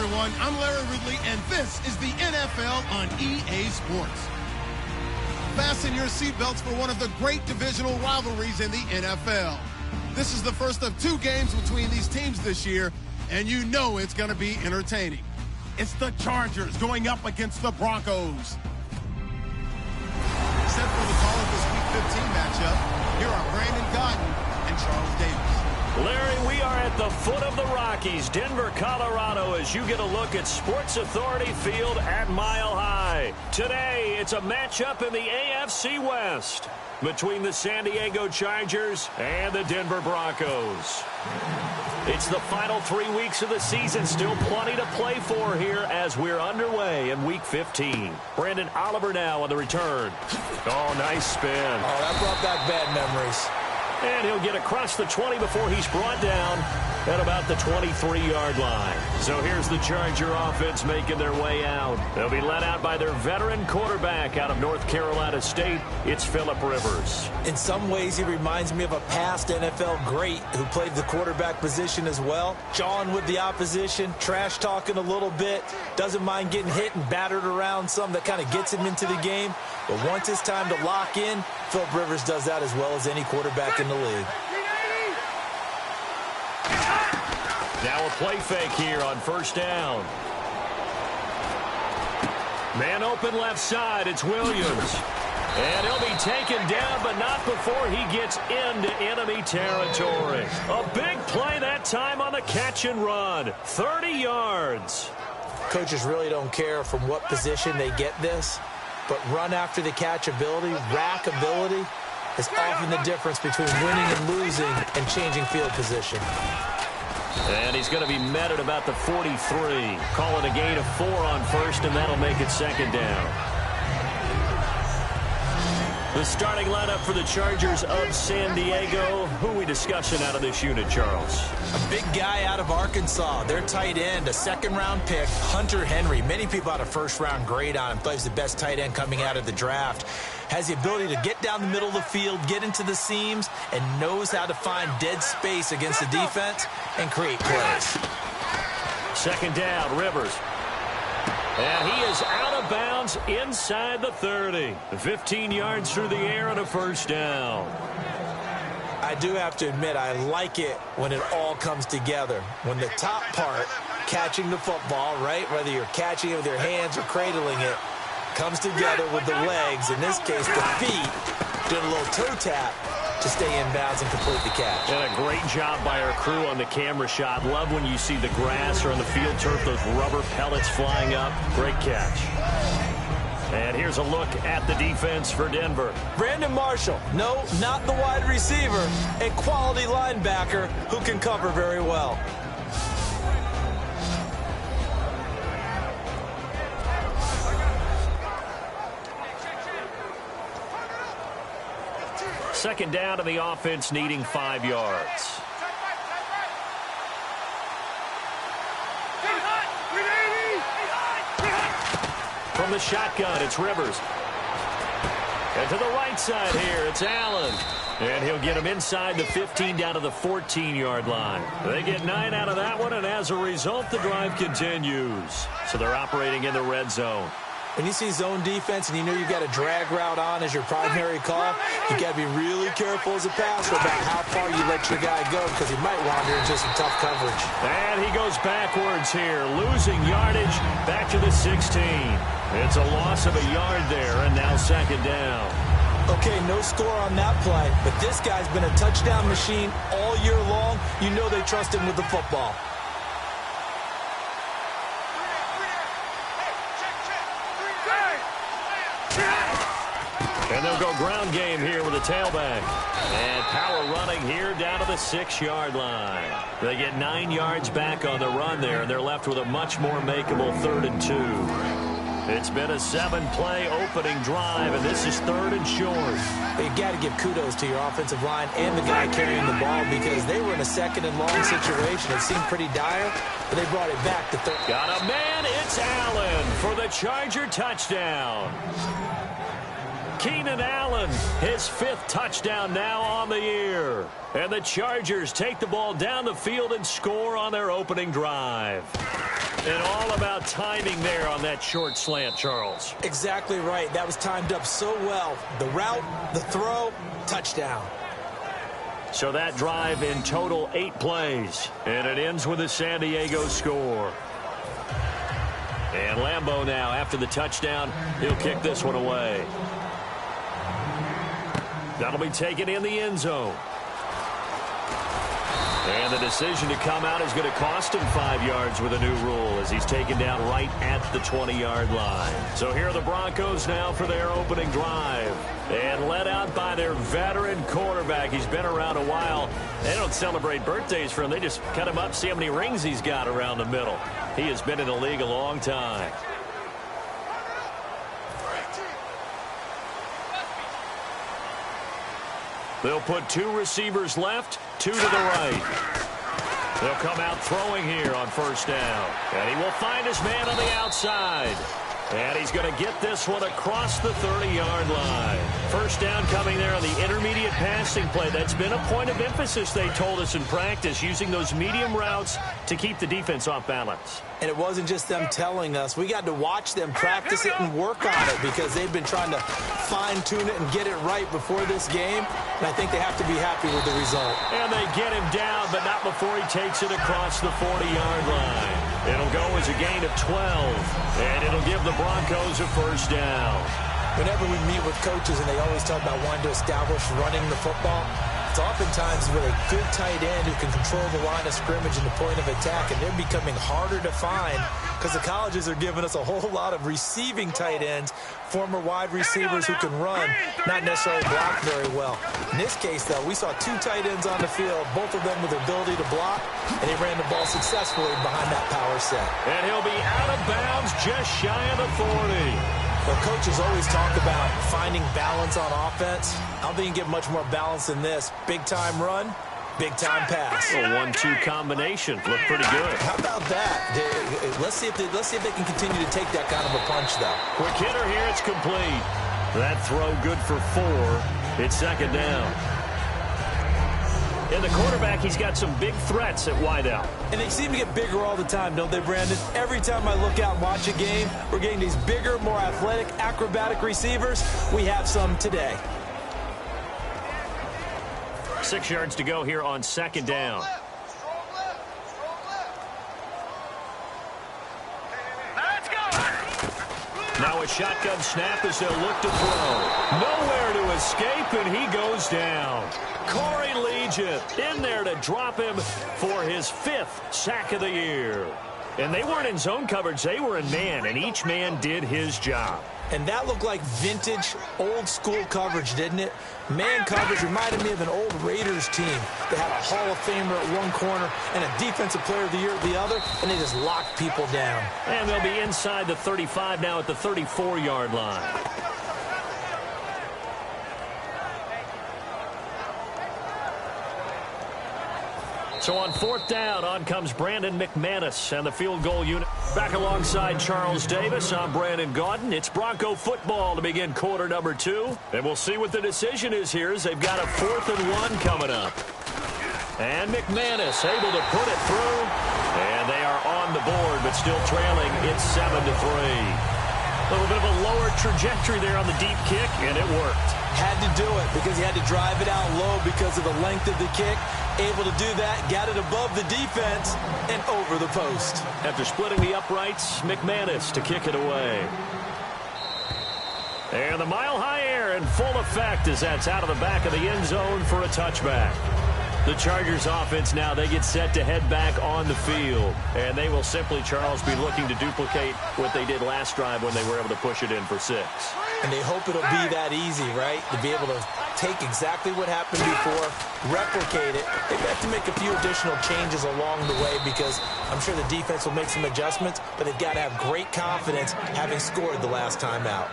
everyone. I'm Larry Ridley, and this is the NFL on EA Sports. Fasten your seatbelts for one of the great divisional rivalries in the NFL. This is the first of 2 games between these teams this year, and you know it's going to be entertaining. It's the Chargers going up against the Broncos. Set for the call of this Week 15 matchup, here are Brandon Godden and Charles Davis. Larry, we are at the foot of the Rockies, Denver, Colorado, as you get a look at Sports Authority Field at Mile High. Today, it's a matchup in the AFC West between the San Diego Chargers and the Denver Broncos. It's the final 3 weeks of the season. Still plenty to play for here as we're underway in Week 15. Brandon Oliver now on the return. Oh, nice spin. Oh, that brought back bad memories. And he'll get across the 20 before he's brought down at about the 23-yard line. So here's the Charger offense making their way out. They'll be led out by their veteran quarterback out of North Carolina State. It's Phillip Rivers. In some ways, he reminds me of a past NFL great who played the quarterback position as well. Jawing with the opposition, trash talking a little bit, doesn't mind getting hit and battered around some that kind of gets him into the game. But once it's time to lock in, Phillip Rivers does that as well as any quarterback in the league. Now a play fake here on first down. Man open left side, it's Williams. And he'll be taken down, but not before he gets into enemy territory. A big play that time on the catch and run. 30 yards. Coaches really don't care from what position they get this, but run after the catch ability, rack ability, is often the difference between winning and losing and changing field position. And he's going to be met at about the 43. Call it a gain of 4 on first, and that'll make it second down. The starting lineup for the Chargers of San Diego. Who are we discussing out of this unit, Charles? A big guy out of Arkansas. Their tight end, a second-round pick, Hunter Henry. Many people had a first-round grade on him. Thought he was the best tight end coming out of the draft. Has the ability to get down the middle of the field, get into the seams, and knows how to find dead space against the defense and create plays. Second down, Rivers. And he is out of bounds inside the 30. 15 yards through the air and a first down. I do have to admit, I like it when it all comes together. When the top part, catching the football, right, whether you're catching it with your hands or cradling it, comes together with the legs, in this case the feet, doing a little toe tap to stay in bounds and complete the catch. And a great job by our crew on the camera shot. Love when you see the grass or on the field turf, those rubber pellets flying up. Great catch. And here's a look at the defense for Denver. Brandon Marshall, no, not the wide receiver, a quality linebacker who can cover very well. Second down to the offense, needing 5 yards. From the shotgun, it's Rivers. And to the right side here, it's Allen. And he'll get him inside the 15 down to the 14-yard line. They get 9 out of that one, and as a result, the drive continues. So they're operating in the red zone. When you see zone defense and you know you've got a drag route on as your primary call, you got to be really careful as a passer about how far you let your guy go because he might wander into some tough coverage. And he goes backwards here, losing yardage back to the 16. It's a loss of a yard there, and now second down. Okay, no score on that play, but this guy's been a touchdown machine all year long. You know they trust him with the football. And they'll go ground game here with a tailback. And power running here down to the 6-yard line. They get 9 yards back on the run there, and they're left with a much more makeable 3rd and 2. It's been a 7-play opening drive, and this is 3rd and short. You got to give kudos to your offensive line and the guy carrying the ball because they were in a 2nd and long situation. It seemed pretty dire, but they brought it back to 3rd. Got a man, it's Allen for the Charger touchdown. Keenan Allen, his 5th touchdown now on the year. And the Chargers take the ball down the field and score on their opening drive. And all about timing there on that short slant, Charles. Exactly right. That was timed up so well. The route, the throw, touchdown. So that drive in total 8 plays. And it ends with a San Diego score. And Lambeau now, after the touchdown, he'll kick this one away. That'll be taken in the end zone. And the decision to come out is going to cost him 5 yards with a new rule as he's taken down right at the 20-yard line. So here are the Broncos now for their opening drive. And led out by their veteran quarterback. He's been around a while. They don't celebrate birthdays for him. They just cut him up, see how many rings he's got around the middle. He has been in the league a long time. They'll put 2 receivers left, 2 to the right. They'll come out throwing here on first down. And he will find his man on the outside. And he's going to get this one across the 30-yard line. First down coming there on the intermediate passing play. That's been a point of emphasis, they told us in practice, using those medium routes to keep the defense off balance. And it wasn't just them telling us. We got to watch them practice it and work on it because they've been trying to fine-tune it and get it right before this game. And I think they have to be happy with the result. And they get him down, but not before he takes it across the 40-yard line. It'll go as a gain of 12, and it'll give the Broncos a first down. Whenever we meet with coaches and they always talk about wanting to establish running the football, it's oftentimes with a good tight end who can control the line of scrimmage and the point of attack, and they're becoming harder to find because the colleges are giving us a whole lot of receiving tight ends, former wide receivers who can run, not necessarily block very well. In this case, though, we saw 2 tight ends on the field, both of them with the ability to block, and they ran the ball successfully behind that power set. And he'll be out of bounds just shy of the 40. Well, coaches always talk about finding balance on offense. I don't think you can get much more balance than this. Big-time run, big-time pass. A 1-2 combination. Look pretty good. How about that? Let's see if they can continue to take that kind of a punch, though. Quick hitter here. It's complete. That throw good for 4. It's second down. And the quarterback, he's got some big threats at wideout. And they seem to get bigger all the time, don't they, Brandon? Every time I look out and watch a game, we're getting these bigger, more athletic, acrobatic receivers. We have some today. 6 yards to go here on second down. Now a shotgun snap as they'll look to throw. Nowhere to escape, and he goes down. Corey Legent in there to drop him for his 5th sack of the year. And they weren't in zone coverage. They were in man, and each man did his job. And that looked like vintage, old-school coverage, didn't it? Man coverage reminded me of an old Raiders team. They had a Hall of Famer at one corner and a Defensive Player of the Year at the other, and they just locked people down. And they'll be inside the 35 now at the 34-yard line. So on fourth down, on comes Brandon McManus and the field goal unit. Back alongside Charles Davis, I'm Brandon Gaudin. It's Bronco football to begin quarter number 2. And we'll see what the decision is here as they've got a 4th and 1 coming up. And McManus able to put it through. And they are on the board, but still trailing. It's 7-3. A little bit of a lower trajectory there on the deep kick, and it worked. Had to do it because he had to drive it out low because of the length of the kick. Able to do that, got it above the defense, and over the post. After splitting the uprights, McManus to kick it away. And the mile-high air in full effect as that's out of the back of the end zone for a touchback. The Chargers offense now, they get set to head back on the field. And they will simply, Charles, be looking to duplicate what they did last drive when they were able to push it in for 6. And they hope it'll be that easy, right? To be able to take exactly what happened before, replicate it. They have to make a few additional changes along the way because I'm sure the defense will make some adjustments, but they've got to have great confidence having scored the last time out.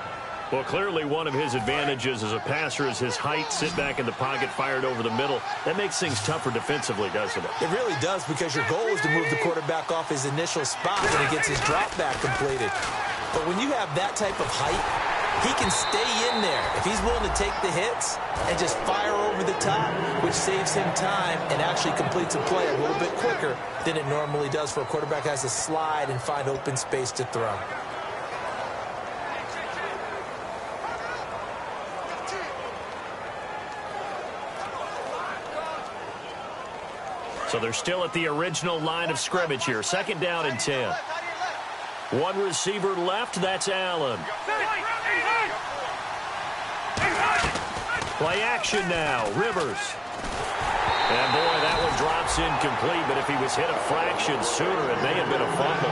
Well, clearly one of his advantages as a passer is his height, sit back in the pocket, fired over the middle. That makes things tougher defensively, doesn't it? It really does because your goal is to move the quarterback off his initial spot when he gets his drop back completed. But when you have that type of height, He can stay in there if he's willing to take the hits and just fire over the top, which saves him time and actually completes a play a little bit quicker than it normally does for a quarterback who has to slide and find open space to throw. So they're still at the original line of scrimmage here. 2nd down and 10. One receiver left. That's Allen. Play action now. Rivers. And, boy, that one drops incomplete. But if he was hit a fraction sooner, it may have been a fumble.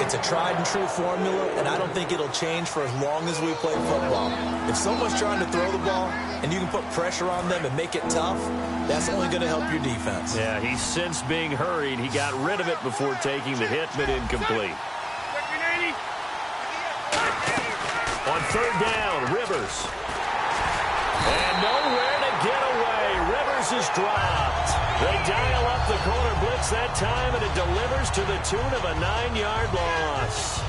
It's a tried-and-true formula, and I don't think it'll change for as long as we play football. If someone's trying to throw the ball and you can put pressure on them and make it tough, that's only going to help your defense. Yeah, he's since being hurried. He got rid of it before taking the hit, but incomplete. On 3rd down, Rivers. And nowhere to get away. Rivers is dropped. They dial up the corner blitz that time, and it delivers to the tune of a 9-yard loss.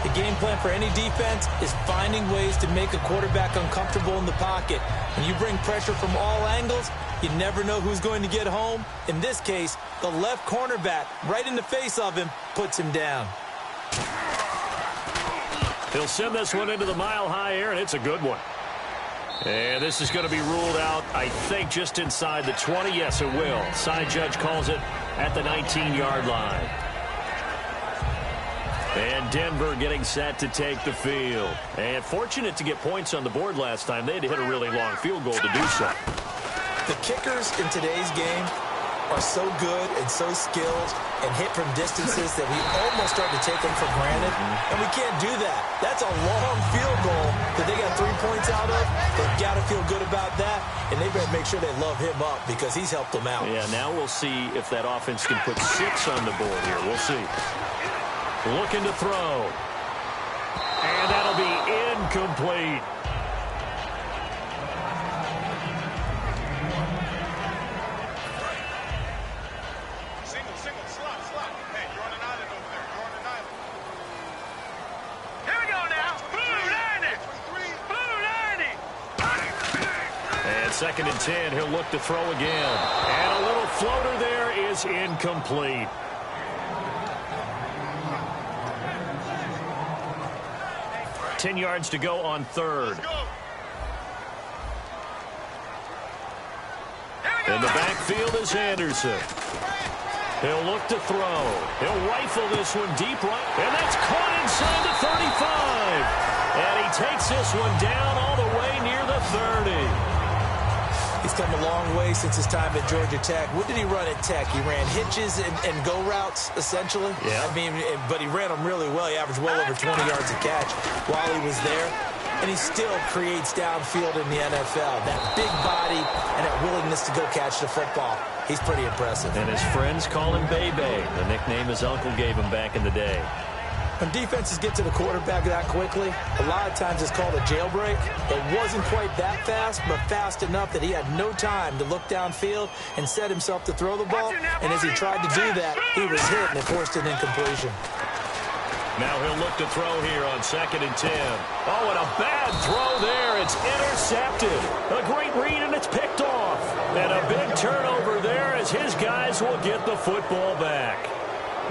The game plan for any defense is finding ways to make a quarterback uncomfortable in the pocket. When you bring pressure from all angles, you never know who's going to get home. In this case, the left cornerback, right in the face of him, puts him down. He'll send this one into the mile-high air, and it's a good one. And this is going to be ruled out, I think, just inside the 20. Yes, it will. Side judge calls it at the 19-yard line. And Denver getting set to take the field. And fortunate to get points on the board last time. They had to hit a really long field goal to do so. The kickers in today's game are so good and so skilled and hit from distances that we almost start to take them for granted. And we can't do that. That's a long field goal that they got 3 points out of. They've got to feel good about that. And they better make sure they love him up because he's helped them out. Yeah, now we'll see if that offense can put 6 on the board here. We'll see. Looking to throw. And that'll be incomplete. Second and 10, he'll look to throw again. And a little floater there is incomplete. Ten yards to go on 3rd. In the backfield is Anderson. He'll look to throw. He'll rifle this one deep right. And that's caught inside the 35. And he takes this one down all the way near the 30. He's come a long way since his time at Georgia Tech. What did he run at Tech? He ran hitches and go routes, essentially. Yeah. I mean, but he ran them really well. He averaged well over 20 yards a catch while he was there. And he still creates downfield in the NFL. That big body and that willingness to go catch the football. He's pretty impressive. And his friends call him Bebe, the nickname his uncle gave him back in the day. When defenses get to the quarterback that quickly, a lot of times it's called a jailbreak. It wasn't quite that fast, but fast enough that he had no time to look downfield and set himself to throw the ball. And as he tried to do that, he was hit and it forced an incompletion. Now he'll look to throw here on 2nd and 10. Oh, and a bad throw there. It's intercepted. A great read, and it's picked off. And a big turnover there as his guys will get the football back.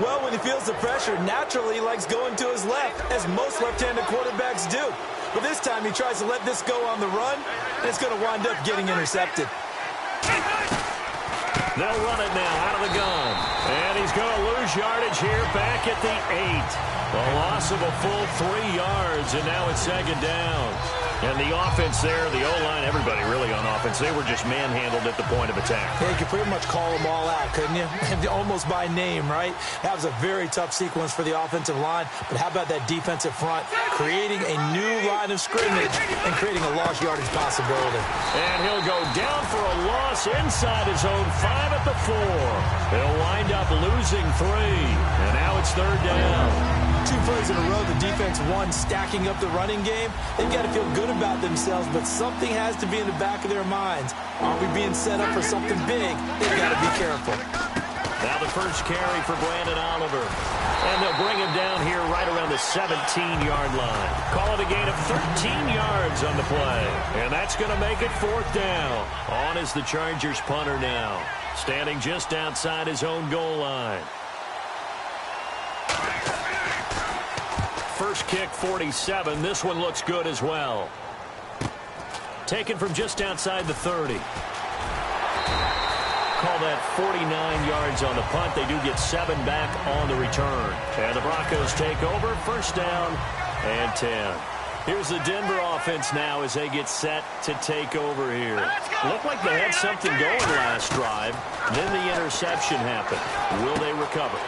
Well, when he feels the pressure, naturally he likes going to his left, as most left-handed quarterbacks do. But this time he tries to let this go on the run, and it's going to wind up getting intercepted. They'll run it now out of the gun. And he's going to lose yardage here back at the 8. A loss of a full 3 yards, and now it's 2nd down. And the offense there, the O-line, everybody really on offense, they were just manhandled at the point of attack. Yeah, you could pretty much call them all out, couldn't you? Almost by name, right? That was a very tough sequence for the offensive line. But how about that defensive front creating a new line of scrimmage and creating a lost yardage possibility? And he'll go down for a loss inside his own 5 at the 4. He'll wind up losing 3. And now it's 3rd down. 2 plays in a row, the defense won, stacking up the running game. They've got to feel good about themselves, but something has to be in the back of their minds. Are we being set up for something big? They've got to be careful. Now the first carry for Brandon Oliver. And they'll bring him down here right around the 17-yard line. Call it a gain of 13 yards on the play. And that's going to make it 4th down. On is the Chargers punter now, standing just outside his own goal line. First kick, 47. This one looks good as well. Taken from just outside the 30. Call that 49 yards on the punt. They do get 7 back on the return. And the Broncos take over. First down and 10. Here's the Denver offense now as they get set to take over here. Looked like they had something going last drive. Then the interception happened. Will they recover?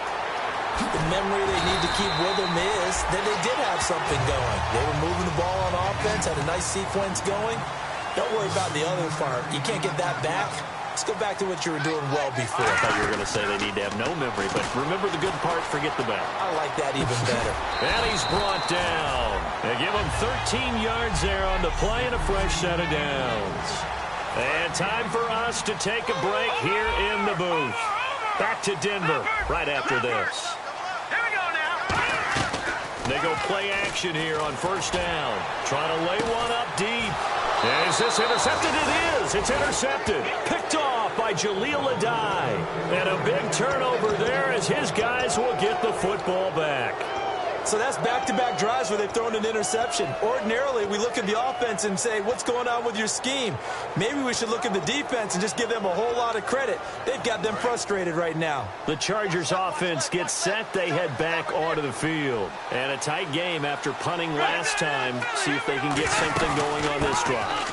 The memory they need to keep with them is that they did have something going. They were moving the ball on offense, had a nice sequence going. Don't worry about the other part. You can't get that back. Let's go back to what you were doing well before. I thought you were going to say they need to have no memory, but remember the good part, forget the bad. I like that even better. And he's brought down. They give him 13 yards there on the play and a fresh set of downs. And time for us to take a break here in the booth. Back to Denver right after this. Here we go now. They go play action here on first down. Trying to lay one up deep. Is this intercepted? It is. It's intercepted. Picked off by GILLY333's. And a big turnover there as his guys will get the football back. So that's back-to-back drives where they've thrown an interception. Ordinarily, we look at the offense and say, what's going on with your scheme? Maybe we should look at the defense and just give them a whole lot of credit. They've got them frustrated right now. The Chargers offense gets set. They head back onto the field. And a tight game after punting last time. See if they can get something going on this drive.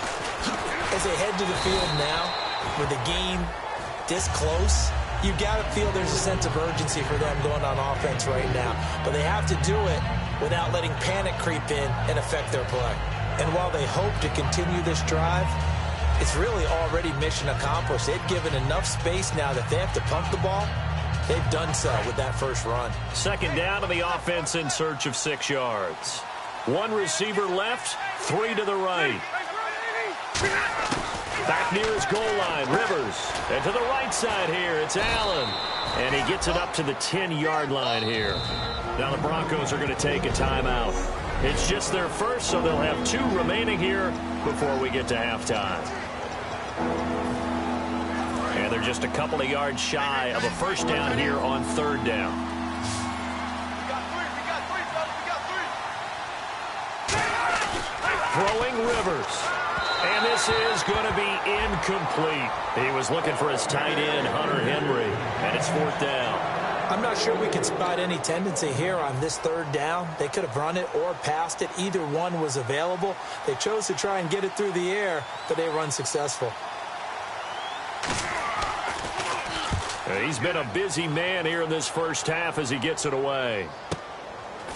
As they head to the field now, with the game this close, you got to feel there's a sense of urgency for them going on offense right now. But they have to do it without letting panic creep in and affect their play. And while they hope to continue this drive, it's really already mission accomplished. They've given enough space now that they have to punt the ball. They've done so with that first run. Second down to the offense in search of 6 yards. One receiver left, 3 to the right. Back near his goal line, Rivers. And to the right side here, it's Allen. And he gets it up to the 10-yard line here. Now the Broncos are going to take a timeout. It's just their first, so they'll have 2 remaining here before we get to halftime. And they're just a couple of yards shy of a first down here on third down. Throwing Rivers. And this is going to be incomplete. He was looking for his tight end, Hunter Henry, and it's 4th down. I'm not sure we can spot any tendency here on this third down. They could have run it or passed it. Either one was available. They chose to try and get it through the air, but they were unsuccessful. He's been a busy man here in this first half as he gets it away.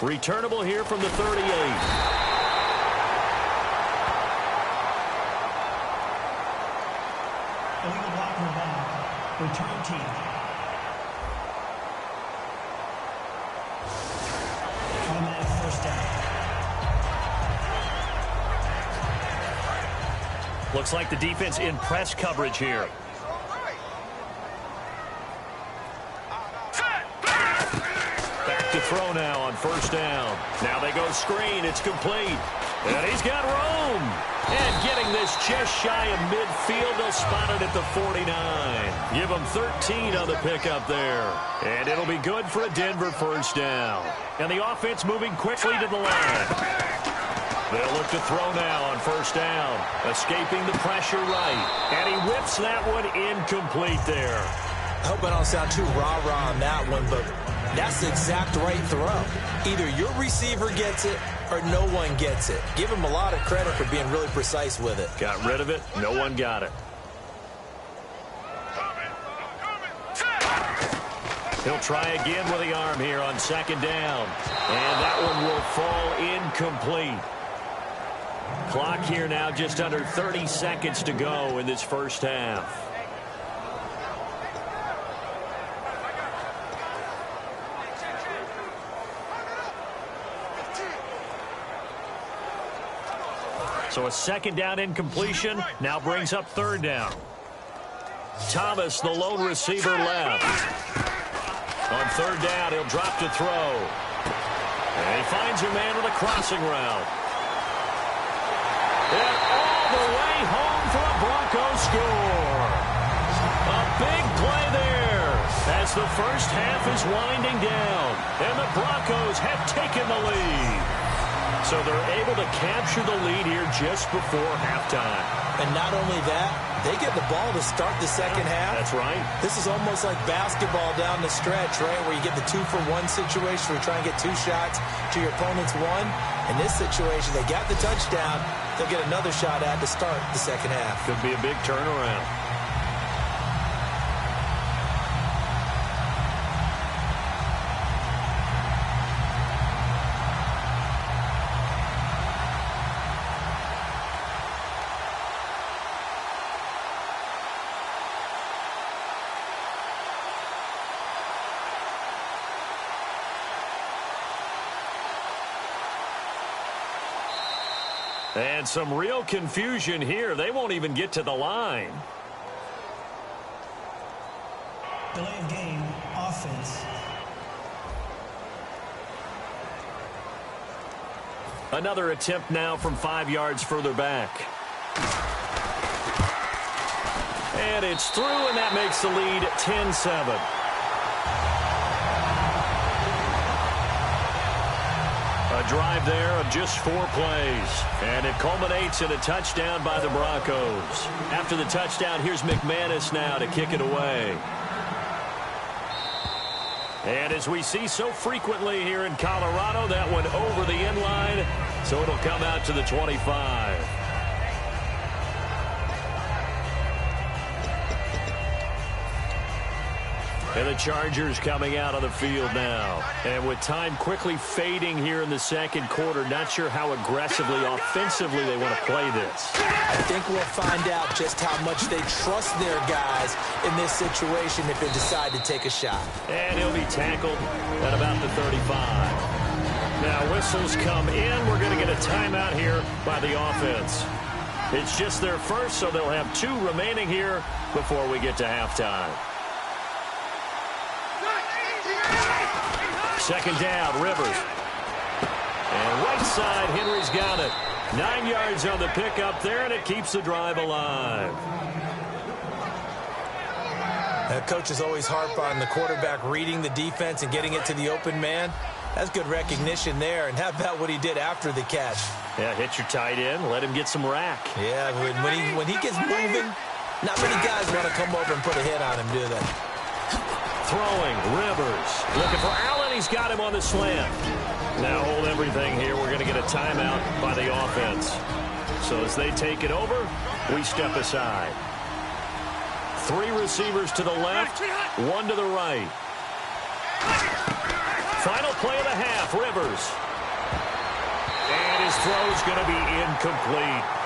Returnable here from the 38. Return team. Automatic first down. Looks like the defense in press coverage here. Back to throw now on first down. Now they go screen. It's complete. And he's got room. And getting this just shy of midfield. They'll spot it at the 49. Give them 13 on the pickup there. And it'll be good for a Denver first down. And the offense moving quickly to the line. They'll look to throw now on first down. Escaping the pressure right. And he whips that one incomplete there. I hope I don't sound too rah-rah on that one, but that's the exact right throw. Either your receiver gets it or no one gets it. Give him a lot of credit for being really precise with it. Got rid of it. No one got it. He'll try again with the arm here on second down. And that one will fall incomplete. Clock here now just under 30 seconds to go in this first half. So a second down incompletion now brings up third down. Thomas, the lone receiver, left. On third down, he'll drop to throw. And he finds a man with a crossing route. And all the way home for a Broncos score. A big play there as the first half is winding down. And the Broncos have taken the lead. So they're able to capture the lead here just before halftime. And not only that, they get the ball to start the second half. That's right. This is almost like basketball down the stretch, right, where you get the 2-for-1 situation where you try and get 2 shots to your opponent's 1. In this situation, they got the touchdown. They'll get another shot at to start the second half. Could be a big turnaround. And some real confusion here. They won't even get to the line. Delay of game, offense. Another attempt now from 5 yards further back. And it's through, and that makes the lead 10-7. A drive there of just 4 plays. And it culminates in a touchdown by the Broncos. After the touchdown, here's McManus now to kick it away. And as we see so frequently here in Colorado, that one over the end line, so it'll come out to the 25. And the Chargers coming out on the field now. And with time quickly fading here in the second quarter, not sure how aggressively, offensively they want to play this. I think we'll find out just how much they trust their guys in this situation if they decide to take a shot. And he'll be tackled at about the 35. Now whistles come in. We're going to get a timeout here by the offense. It's just their first, so they'll have 2 remaining here before we get to halftime. Second down, Rivers. And right side, Henry's got it. 9 yards on the pickup there, and it keeps the drive alive. Coaches always harp on the quarterback reading the defense and getting it to the open man. That's good recognition there. And how about what he did after the catch? Yeah, hit your tight end, let him get some rack. Yeah, when he gets moving, not many guys want to come over and put a hit on him, do they? Throwing, Rivers. Looking for Allen. He's got him on the slant. Now hold everything here. We're going to get a timeout by the offense. So as they take it over, we step aside. 3 receivers to the left, 1 to the right. Final play of the half, Rivers. And his throw's going to be incomplete.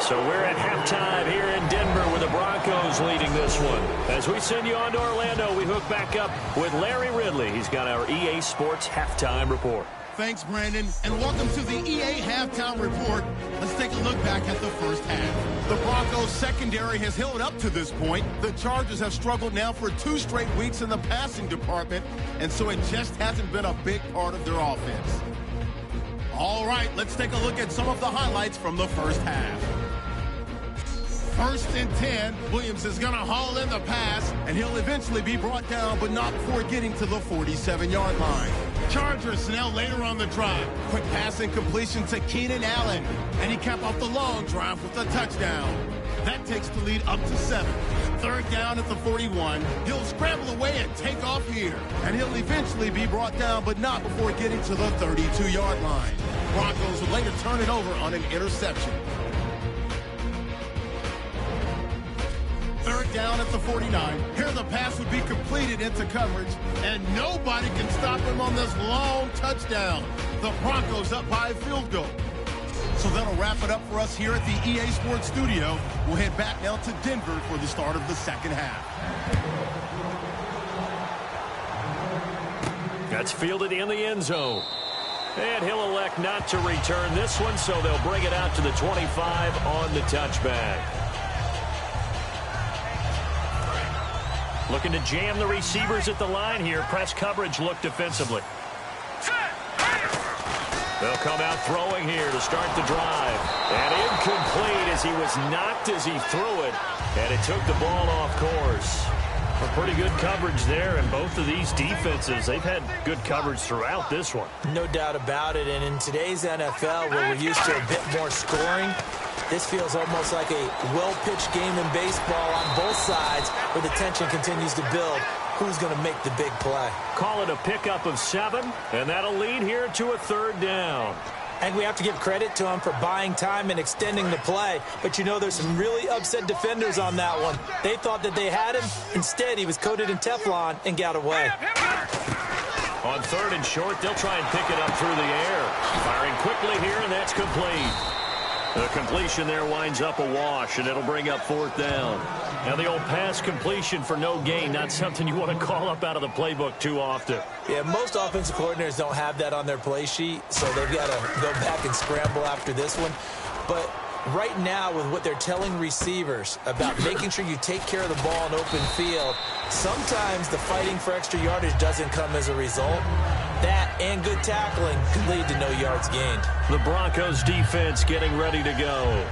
So we're at halftime here in Denver with the Broncos leading this one. As we send you on to Orlando, we hook back up with Larry Ridley. He's got our EA Sports Halftime Report. Thanks, Brandon, and welcome to the EA Halftime Report. Let's take a look back at the first half. The Broncos secondary has held up to this point. The Chargers have struggled now for 2 straight weeks in the passing department, and so it just hasn't been a big part of their offense. All right, let's take a look at some of the highlights from the first half. 1st and 10, Williams is going to haul in the pass, and he'll eventually be brought down, but not before getting to the 47-yard line. Chargers now later on the drive. Quick passing completion to Keenan Allen, and he capped off the long drive with a touchdown. That takes the lead up to 7. 3rd down at the 41. He'll scramble away and take off here, and he'll eventually be brought down, but not before getting to the 32-yard line. Broncos will later turn it over on an interception. 3rd down at the 49. Here the pass would be completed into coverage, and nobody can stop him on this long touchdown. The Broncos up by a field goal. So that'll wrap it up for us here at the EA Sports Studio. We'll head back now to Denver for the start of the second half. That's fielded in the end zone. And he'll elect not to return this one, so they'll bring it out to the 25 on the touchback. Looking to jam the receivers at the line here. Press coverage look defensively. They'll come out throwing here to start the drive. And incomplete as he was knocked as he threw it. And it took the ball off course. A pretty good coverage there, and both of these defenses, they've had good coverage throughout this one. No doubt about it, and in today's NFL, where we're used to a bit more scoring, this feels almost like a well-pitched game in baseball on both sides where the tension continues to build. Who's going to make the big play? Call it a pickup of 7, and that'll lead here to a 3rd down. And we have to give credit to him for buying time and extending the play. But, you know, there's some really upset defenders on that one. They thought that they had him. Instead, he was coated in Teflon and got away. On 3rd and short, they'll try and pick it up through the air. Firing quickly here, and that's complete. The completion there winds up a wash, and it'll bring up 4th down. Now, the old pass completion for no gain, not something you want to call up out of the playbook too often. Yeah, most offensive coordinators don't have that on their play sheet, so they've got to go back and scramble after this one. But right now, with what they're telling receivers about making sure you take care of the ball in open field, sometimes the fighting for extra yardage doesn't come as a result. That and good tackling could lead to no yards gained. The Broncos defense getting ready to go.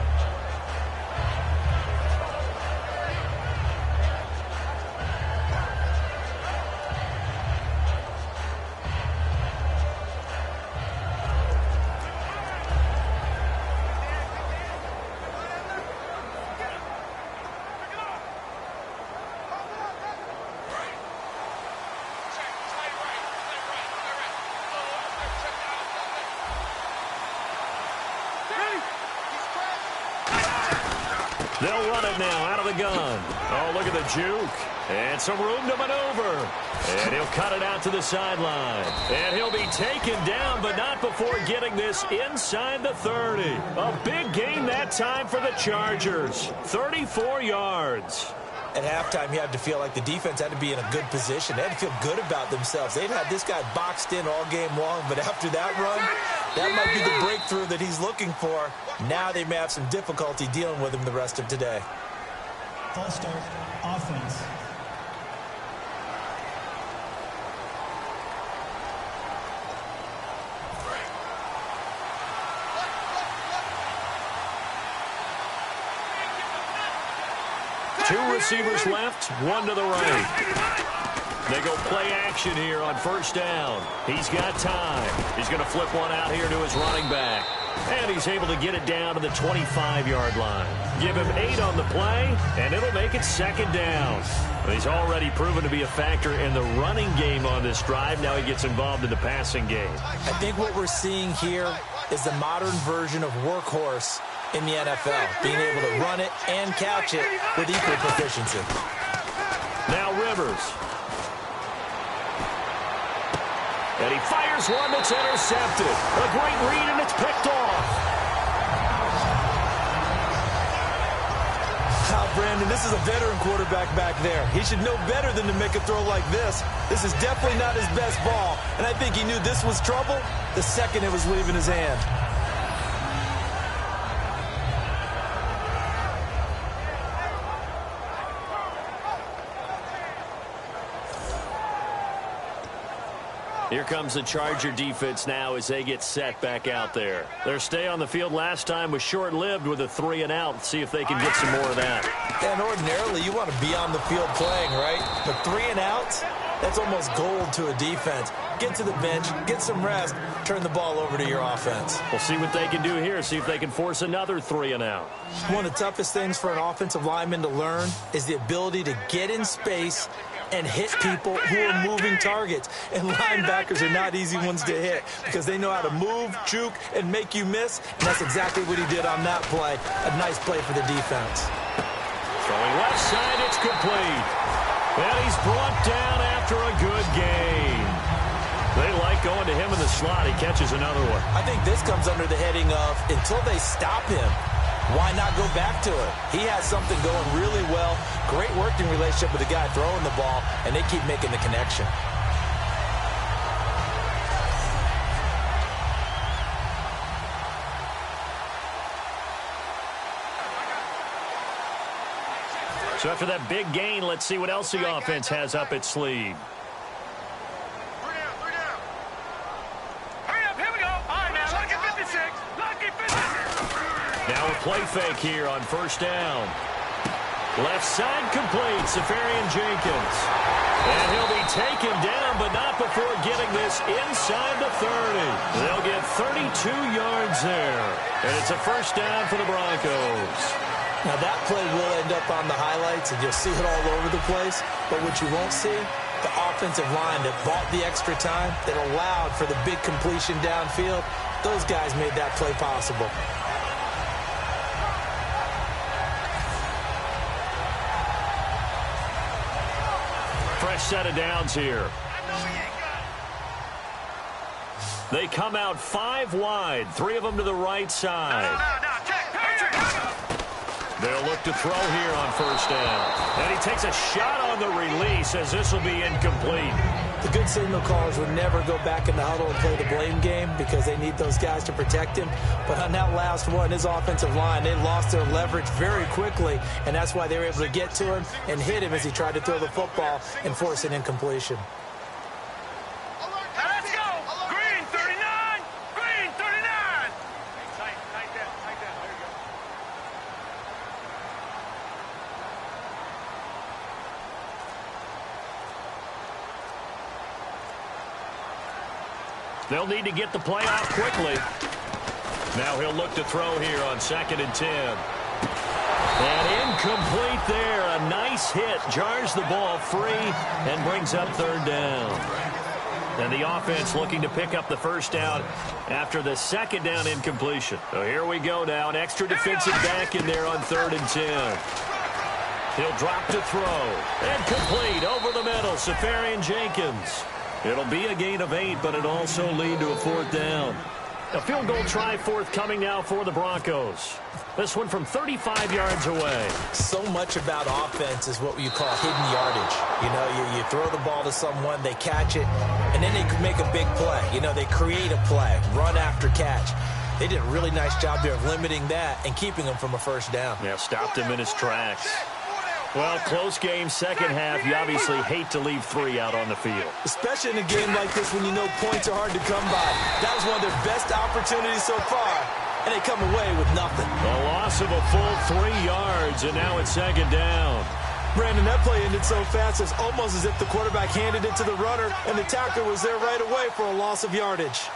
They'll run it now out of the gun. Oh, look at the juke. And some room to maneuver. And he'll cut it out to the sideline. And he'll be taken down, but not before getting this inside the 30. A big gain that time for the Chargers. 34 yards. At halftime, you had to feel like the defense had to be in a good position. They had to feel good about themselves. They'd had this guy boxed in all game long, but after that run, that might be the breakthrough that he's looking for. Now they may have some difficulty dealing with him the rest of today. False start, offense. Two receivers left, one to the right. They go play action here on 1st down. He's got time. He's going to flip one out here to his running back. And he's able to get it down to the 25-yard line. Give him 8 on the play, and it'll make it 2nd down. He's already proven to be a factor in the running game on this drive. Now he gets involved in the passing game. I think what we're seeing here is the modern version of workhorse in the NFL, being able to run it and catch it with equal proficiency. Now Rivers. And he fires one that's intercepted. A great read, and it's picked off. Brandon, this is a veteran quarterback back there. He should know better than to make a throw like this. This is definitely not his best ball, and I think he knew this was trouble the second it was leaving his hand. Here comes the Charger defense now as they get set back out there. Their stay on the field last time was short-lived with a 3-and-out. Let's see if they can get some more of that. And ordinarily, you want to be on the field playing, right? But 3-and-outs, that's almost gold to a defense. Get to the bench, get some rest, turn the ball over to your offense. We'll see what they can do here, see if they can force another 3-and-out. One of the toughest things for an offensive lineman to learn is the ability to get in space and hit people who are moving targets. And linebackers are not easy ones to hit because they know how to move, juke, and make you miss. And that's exactly what he did on that play. A nice play for the defense. Throwing left side, it's complete. And he's brought down after a good game. They like going to him in the slot. He catches another one. I think this comes under the heading of until they stop him, why not go back to it? He has something going really well. Great working relationship with the guy throwing the ball, and they keep making the connection. So after that big gain, let's see what else the offense has up its sleeve. Hurry up, here we go. All right, now, lucky 56. Lucky 56. Now a play fake here on first down. Left side complete, Safarian Jenkins. And he'll be taken down, but not before getting this inside the 30. They'll get 32 yards there. And it's a first down for the Broncos. Now, that play will end up on the highlights, and you'll see it all over the place. But what you won't see, the offensive line that bought the extra time, that allowed for the big completion downfield, those guys made that play possible. Fresh set of downs here. They come out 5 wide, 3 of them to the right side. They'll look to throw here on first down. And he takes a shot on the release as this will be incomplete. The good signal callers would never go back in the huddle and play the blame game because they need those guys to protect him. But on that last one, his offensive line, they lost their leverage very quickly, and that's why they were able to get to him and hit him as he tried to throw the football and force an incompletion. Let's go. Green 39. Green 39. Tight that. There you go. They'll need to get the play off quickly. Now he'll look to throw here on 2nd and 10. And incomplete there. A nice hit. Jars the ball free and brings up 3rd down. And the offense looking to pick up the first down after the 2nd down incompletion. So here we go now. An extra defensive back in there on 3rd and 10. He'll drop to throw. And complete over the middle. Safarian Jenkins. It'll be a gain of 8, but it'll also lead to a 4th down. A field goal try forthcoming now for the Broncos. This one from 35 yards away. So much about offense is what you call hidden yardage. You know, you throw the ball to someone, they catch it, and then they can make a big play. You know, they create a play, run after catch. They did a really nice job there of limiting that and keeping him from a first down. Yeah, stopped him in his tracks. Well, close game, second half. You obviously hate to leave 3 out on the field. Especially in a game like this when you know points are hard to come by. That was one of their best opportunities so far, and they come away with nothing. A loss of a full 3 yards, and now it's 2nd down. Brandon, that play ended so fast, it's almost as if the quarterback handed it to the runner, and the tackler was there right away for a loss of yardage.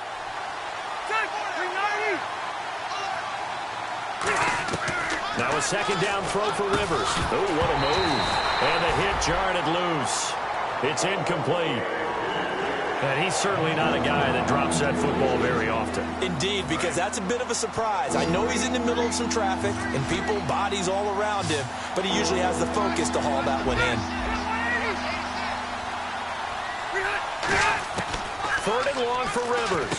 Now a 2nd down throw for Rivers. Oh, what a move. And the hit jarred it loose. It's incomplete. And he's certainly not a guy that drops that football very often. Indeed, because that's a bit of a surprise. I know he's in the middle of some traffic and people, bodies all around him, but he usually has the focus to haul that one in. 3rd and long for Rivers.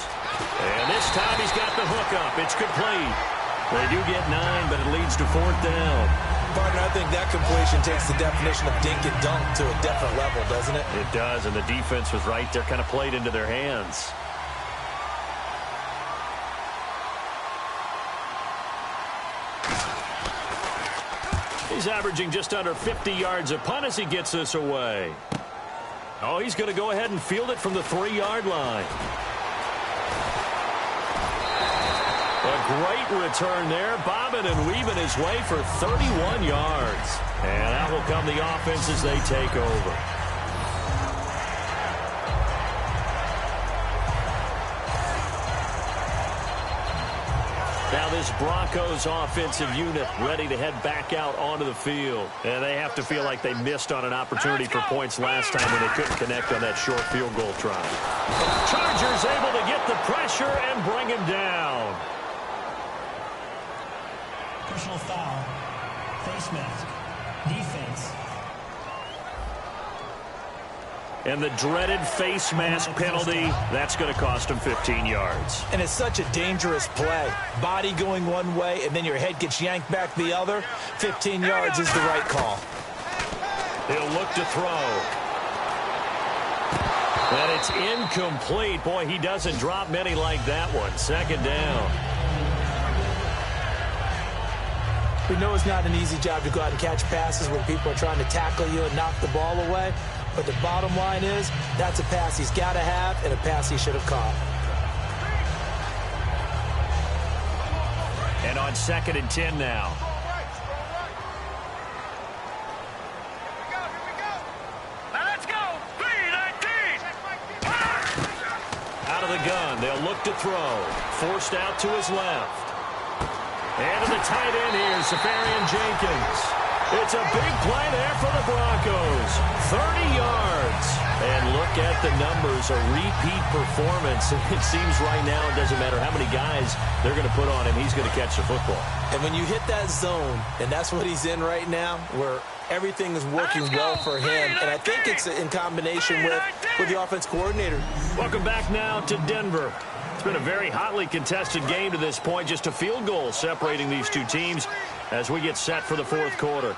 And this time he's got the hook up. It's complete. They do get 9, but it leads to 4th down. Partner, I think that completion takes the definition of dink and dunk to a different level, doesn't it? It does, and the defense was right there, kind of played into their hands. He's averaging just under 50 yards a punt as he gets this away. Oh, he's going to go ahead and field it from the 3-yard line. A great return there, bobbing and weaving his way for 31 yards. And out will come the offense as they take over. Now this Broncos offensive unit ready to head back out onto the field. And they have to feel like they missed on an opportunity for points last time when they couldn't connect on that short field goal try. Chargers able to get the pressure and bring him down. Personal foul, face mask, defense. And the dreaded face mask penalty, that's going to cost him 15 yards. And it's such a dangerous play. Body going one way, and then your head gets yanked back the other. 15 yards is the right call. He'll look to throw. And it's incomplete. Boy, he doesn't drop many like that one. 2nd down. We know it's not an easy job to go out and catch passes when people are trying to tackle you and knock the ball away. But the bottom line is, that's a pass he's got to have and a pass he should have caught. And on 2nd and 10 now. Let's go. 319. Out of the gun, they'll look to throw. Forced out to his left. And to the tight end here, Safarian Jenkins. It's a big play there for the Broncos. 30 yards. And look at the numbers, a repeat performance. It seems right now it doesn't matter how many guys they're going to put on him, he's going to catch the football. And when you hit that zone, and that's what he's in right now, where everything is working well for him, and I think it's in combination with the offense coordinator. Welcome back now to Denver. It's been a very hotly contested game to this point, just a field goal separating these two teams as we get set for the 4th quarter.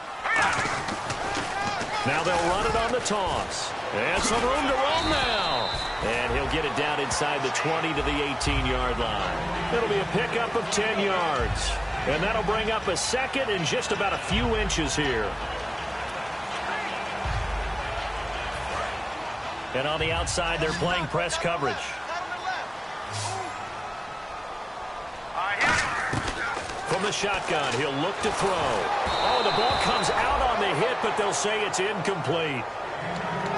Now they'll run it on the toss. And some room to roll now. And he'll get it down inside the 20 to the 18-yard line. It'll be a pickup of 10 yards. And that'll bring up a 2nd and just about a few inches here. And on the outside, they're playing press coverage. From the shotgun, he'll look to throw. Oh, the ball comes out on the hit, but they'll say it's incomplete.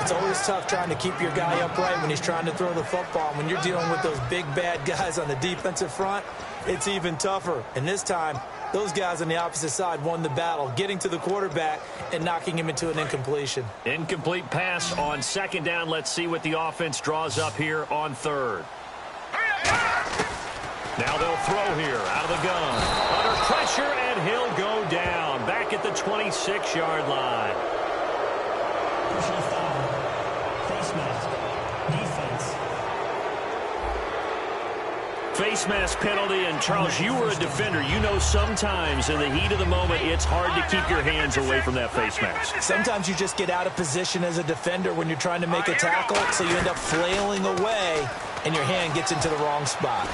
It's always tough trying to keep your guy upright when he's trying to throw the football. When you're dealing with those big, bad guys on the defensive front, it's even tougher. And this time, those guys on the opposite side won the battle, getting to the quarterback and knocking him into an incompletion. Incomplete pass on 2nd down. Let's see what the offense draws up here on 3rd. Now they'll throw here out of the gun. Under pressure, and he'll go down. Back at the 26-yard line. Personal foul. Face mask. Defense. Face mask penalty, and Charles, you were a defender. You know sometimes in the heat of the moment, it's hard to keep your hands away from that face mask. Sometimes you just get out of position as a defender when you're trying to make a tackle, so you end up flailing away, and your hand gets into the wrong spot.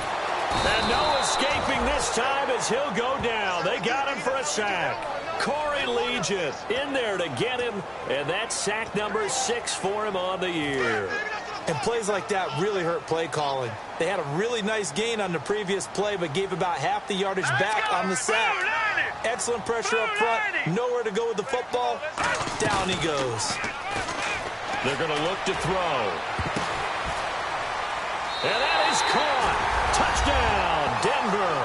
And no escaping this time as he'll go down. They got him for a sack. Corey Legion in there to get him, and that's sack number 6 for him on the year. And plays like that really hurt play calling. They had a really nice gain on the previous play, but gave about half the yardage back on the sack. Excellent pressure up front. Nowhere to go with the football. Down he goes. They're going to look to throw. And that is caught. Touchdown, Denver.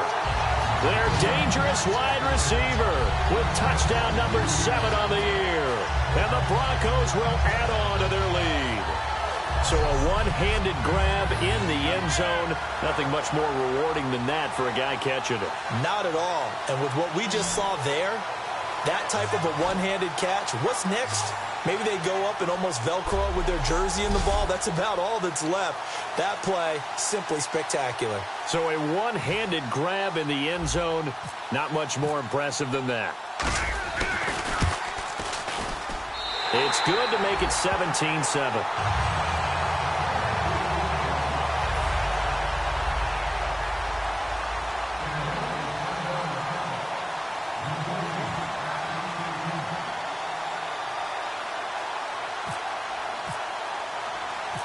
Their dangerous wide receiver with touchdown number 7 on the year. And the Broncos will add on to their lead. So a one-handed grab in the end zone. Nothing much more rewarding than that for a guy catching it. Not at all. And with what we just saw there, that type of a one-handed catch, what's next? Maybe they go up and almost Velcro it with their jersey in the ball. That's about all that's left. That play, simply spectacular. So a one-handed grab in the end zone, not much more impressive than that. It's good to make it 17-7.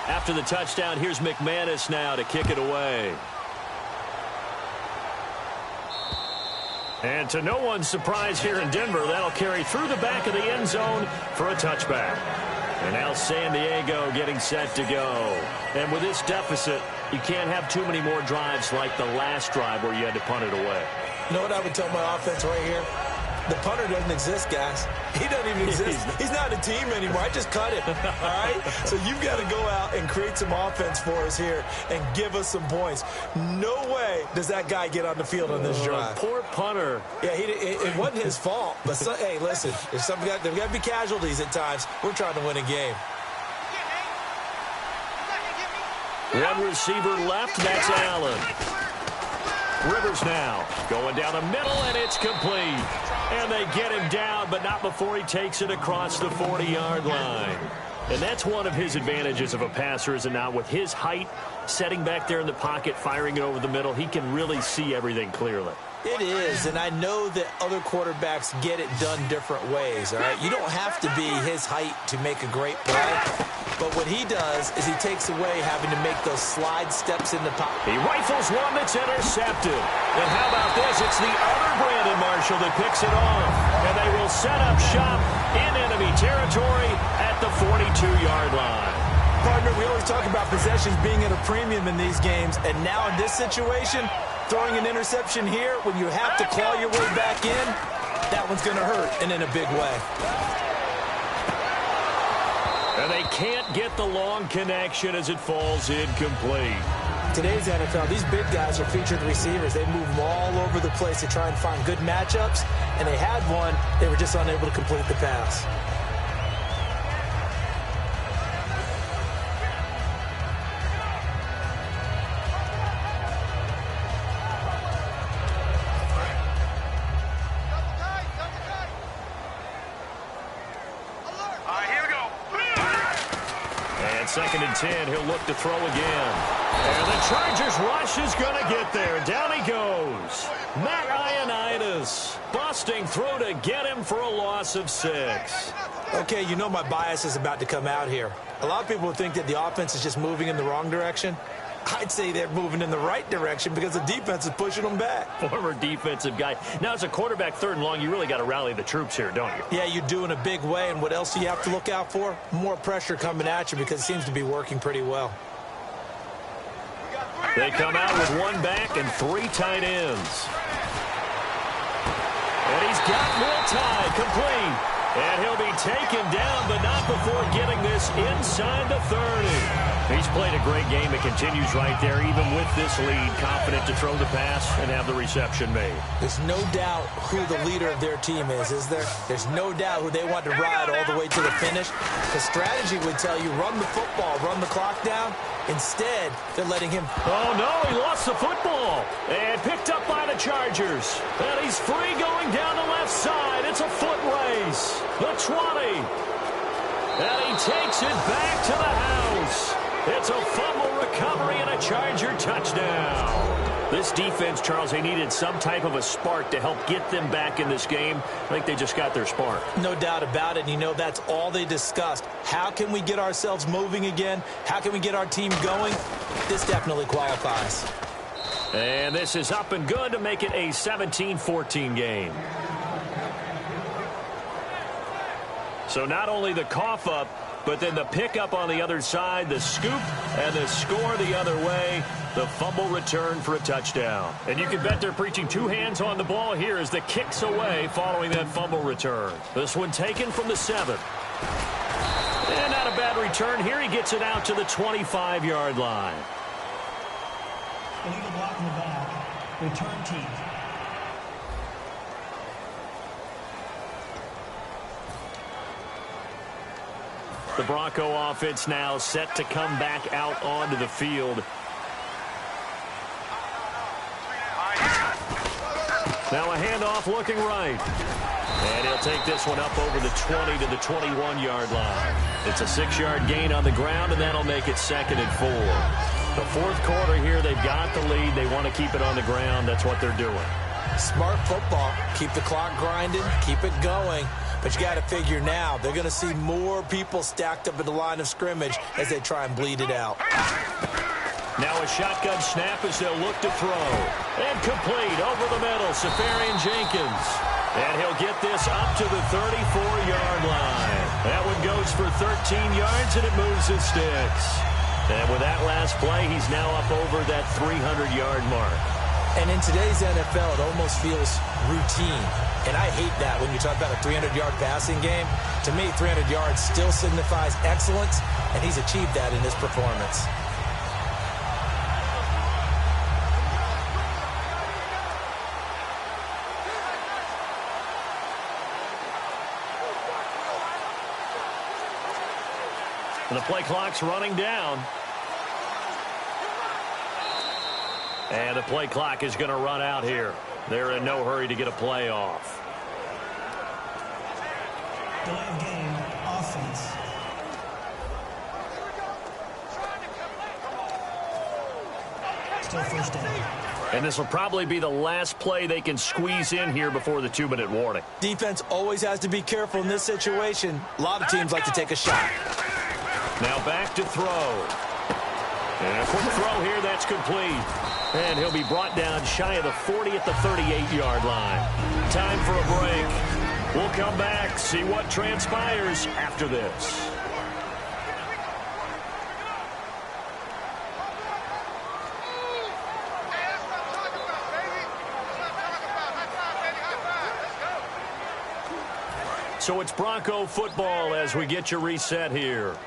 After the touchdown, here's McManus now to kick it away. And to no one's surprise here in Denver, that'll carry through the back of the end zone for a touchback. And now San Diego getting set to go. And with this deficit, you can't have too many more drives like the last drive where you had to punt it away. You know what I would tell my offense right here? The punter doesn't exist, guys. He doesn't even exist. He's not a team anymore. I just cut it, all right? So you've got to go out and create some offense for us here and give us some points. No way does that guy get on the field on this drive. Poor punter. Yeah, it wasn't his fault. But, hey, listen, there's got to be casualties at times. We're trying to win a game. One receiver left, that's Allen. Rivers now going down the middle, and it's complete. And they get him down, but not before he takes it across the 40-yard line. And that's one of his advantages of a passer, is it not? With his height setting back there in the pocket, firing it over the middle. He can really see everything clearly. It is, and I know that other quarterbacks get it done different ways, all right? You don't have to be his height to make a great play, but what he does is he takes away having to make those slide steps in the pocket. He rifles one that's intercepted. And how about this? It's the other Brandon Marshall that picks it off, and they will set up shop in enemy territory at the 42-yard line. Partner, we always talk about possessions being at a premium in these games, and now in this situation, throwing an interception here when you have to claw your way back in, that one's going to hurt, and in a big way. And they can't get the long connection as it falls incomplete. Today's NFL, these big guys are featured receivers. They move them all over the place to try and find good matchups, and they had one. They were just unable to complete the pass. Second and 10, he'll look to throw again. And the Chargers rush is going to get there. Down he goes. Matt Ioannidis busting through to get him for a loss of 6. Okay, you know my bias is about to come out here. A lot of people think that the offense is just moving in the wrong direction. I'd say they're moving in the right direction because the defense is pushing them back. Former defensive guy. Now, as a quarterback, third and long, you really got to rally the troops here, don't you? Yeah, you do in a big way. And what else do you have to look out for? More pressure coming at you because it seems to be working pretty well. They come out with one back and 3 tight ends. And he's got Miltide complete. And he'll be taken down, but not before getting this inside the 30. He's played a great game. It continues right there, even with this lead, confident to throw the pass and have the reception made. There's no doubt who the leader of their team is there? There's no doubt who they want to ride all the way to the finish. The strategy would tell you, run the football, run the clock down. Instead, they're letting him... Oh, no, he lost the football. And picked up by the Chargers. And he's free going down the left side. It's a foot race. The 20. And he takes it back to the house. It's a fumble recovery and a Charger touchdown. This defense, Charles, they needed some type of a spark to help get them back in this game. I think they just got their spark. No doubt about it. And you know, that's all they discussed. How can we get ourselves moving again? How can we get our team going? This definitely qualifies. And this is up and good to make it a 17-14 game. So not only the cough up, but then the pickup on the other side, the scoop, and the score the other way, the fumble return for a touchdown. And you can bet they're preaching 2 hands on the ball here as the kicks away following that fumble return. This one taken from the 7. And not a bad return here. He gets it out to the 25-yard line. Illegal block in the back. Return team. The Bronco offense now set to come back out onto the field. Now a handoff looking right. And he'll take this one up over the 20 to the 21-yard line. It's a 6-yard gain on the ground, and that'll make it 2nd and 4. The 4th quarter here, they've got the lead. They want to keep it on the ground. That's what they're doing. Smart football. Keep the clock grinding. Keep it going. But you got to figure now, they're going to see more people stacked up at the line of scrimmage as they try and bleed it out. Now a shotgun snap as they'll look to throw. And complete over the middle, Safarian Jenkins. And he'll get this up to the 34-yard line. That one goes for 13 yards, and it moves the sticks. And with that last play, he's now up over that 300-yard mark. And in today's NFL, it almost feels routine. And I hate that when you talk about a 300-yard passing game. To me, 300 yards still signifies excellence, and he's achieved that in this performance. And the play clock's running down. And the play clock is going to run out here. They're in no hurry to get a play off. Delay of game, offense. Still first down. And this will probably be the last play they can squeeze in here before the 2-minute warning. Defense always has to be careful in this situation. A lot of teams like to take a shot. Now back to throw. And a quick throw here, that's complete. And he'll be brought down shy of the 40 at the 38-yard line. Time for a break. We'll come back, see what transpires after this. So it's Bronco football as we get you reset here.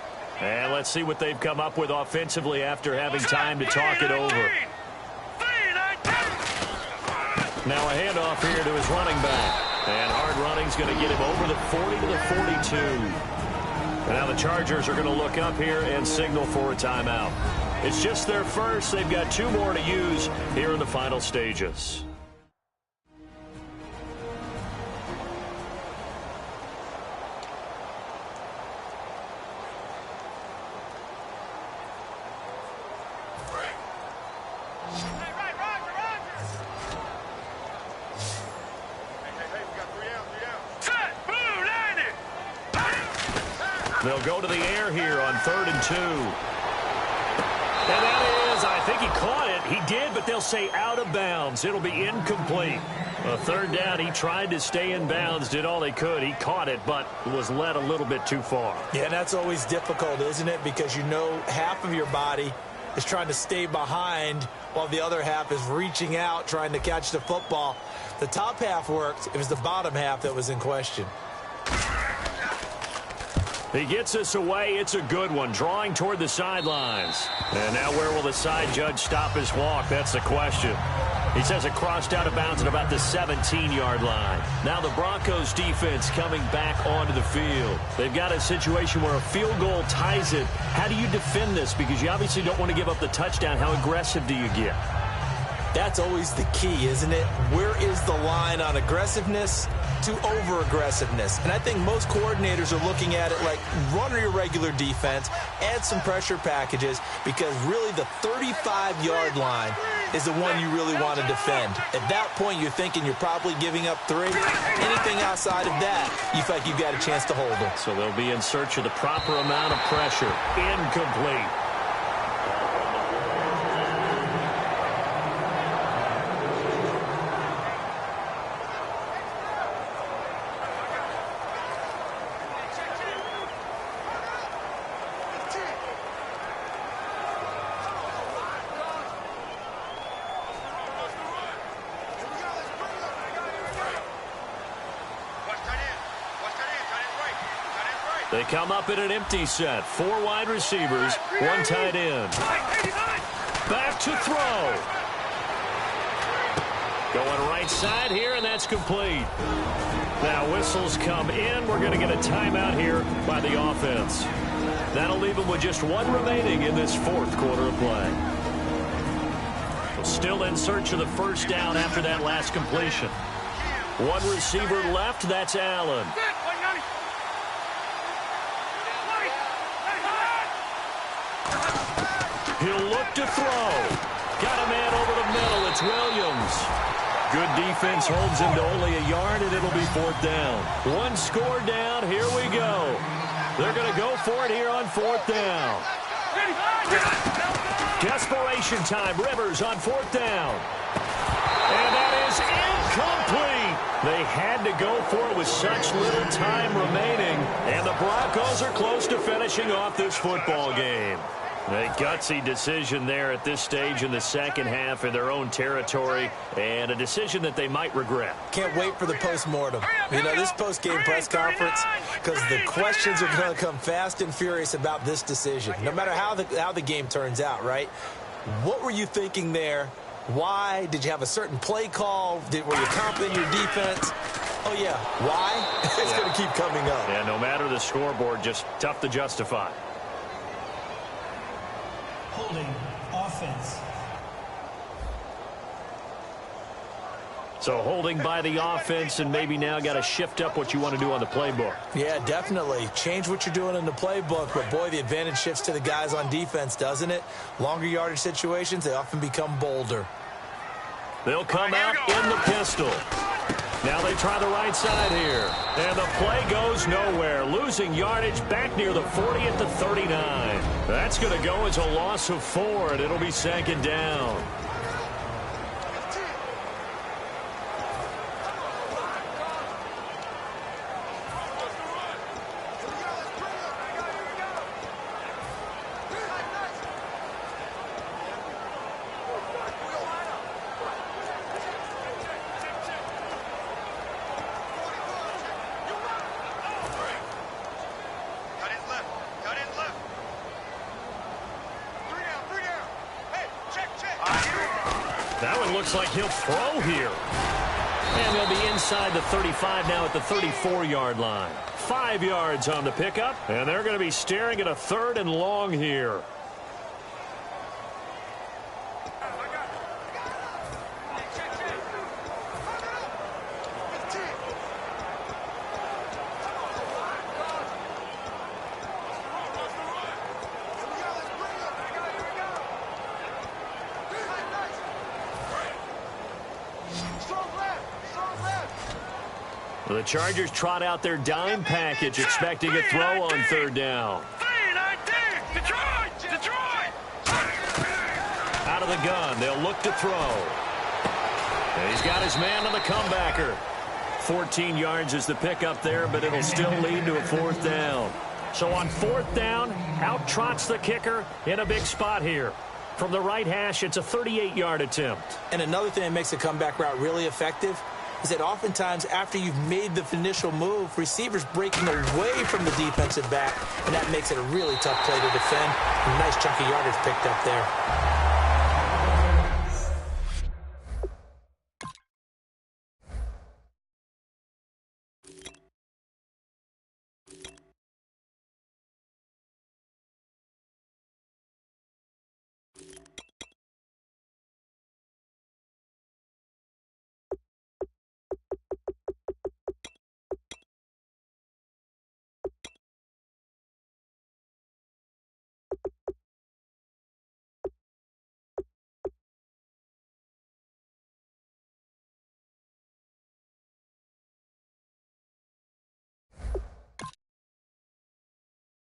And let's see what they've come up with offensively after having time to talk it over. Now a handoff here to his running back. And hard running's going to get him over the 40 to the 42. And now the Chargers are going to look up here and signal for a timeout. It's just their first. They've got 2 more to use here in the final stages. They'll go to the air here on 3rd and 2. And that is, I think he caught it. He did, but they'll say out of bounds. It'll be incomplete. A 3rd down, he tried to stay in bounds, did all he could. He caught it, but was led a little bit too far. Yeah, that's always difficult, isn't it? Because you know half of your body is trying to stay behind while the other half is reaching out, trying to catch the football. The top half worked. It was the bottom half that was in question. He gets us away. It's a good one, drawing toward the sidelines. And now where will the side judge stop his walk? That's the question. He says it crossed out of bounds at about the 17-yard line. Now the Broncos defense coming back onto the field. They've got a situation where a field goal ties it. How do you defend this? Because you obviously don't want to give up the touchdown. How aggressive do you get? That's always the key, isn't it? Where is the line on aggressiveness to over-aggressiveness? And I think most coordinators are looking at it like run your regular defense, add some pressure packages, because really the 35-yard line is the one you really want to defend. At that point, you're thinking you're probably giving up 3. Anything outside of that, you feel like you've got a chance to hold it. So they'll be in search of the proper amount of pressure. Incomplete. They come up in an empty set. 4 wide receivers, 1 tight end. Back to throw. Going right side here, and that's complete. Now whistles come in. We're going to get a timeout here by the offense. That'll leave them with just 1 remaining in this 4th quarter of play. Still in search of the first down after that last completion. 1 receiver left. That's Allen. He'll look to throw. Got a man over the middle. It's Williams. Good defense holds him to only a yard, and it'll be 4th down. 1 score down. Here we go. They're going to go for it here on 4th down. Desperation time. Rivers on 4th down. And that is incomplete. They had to go for it with such little time remaining, and the Broncos are close to finishing off this football game. A gutsy decision there at this stage in the second half in their own territory, and a decision that they might regret. Can't wait for the post-mortem. You know, this post-game press conference, because the questions are going to come fast and furious about this decision, no matter how the game turns out, right? What were you thinking there? Why? Did you have a certain play call? Were you confident in your defense? Oh, yeah. Why? It's going to keep coming up. Yeah, no matter the scoreboard, just tough to justify. Holding offense. So holding by the offense, and maybe now got to shift up what you want to do on the playbook. Yeah, definitely. Change what you're doing in the playbook, but boy, the advantage shifts to the guys on defense, doesn't it? Longer yardage situations, they often become bolder. They'll come out in the pistol. Now they try the right side here. And the play goes nowhere. Losing yardage back near the 40 at the 39. That's going to go as a loss of 4, and it'll be 2nd down. That one looks like he'll throw here. And they'll be inside the 35 now at the 34-yard line. 5 yards on the pickup, and they're going to be staring at a 3rd and long here. The Chargers trot out their dime package, expecting a throw on 3rd down. 3-19, Detroit! Out of the gun, they'll look to throw. And he's got his man on the comebacker. 14 yards is the pickup there, but it'll still lead to a 4th down. So on 4th down, out trots the kicker in a big spot here. From the right hash, it's a 38-yard attempt. And another thing that makes the comeback route really effective is that oftentimes after you've made the initial move, receivers breaking away from the defensive back, and that makes it a really tough play to defend. A nice chunk of yardage picked up there.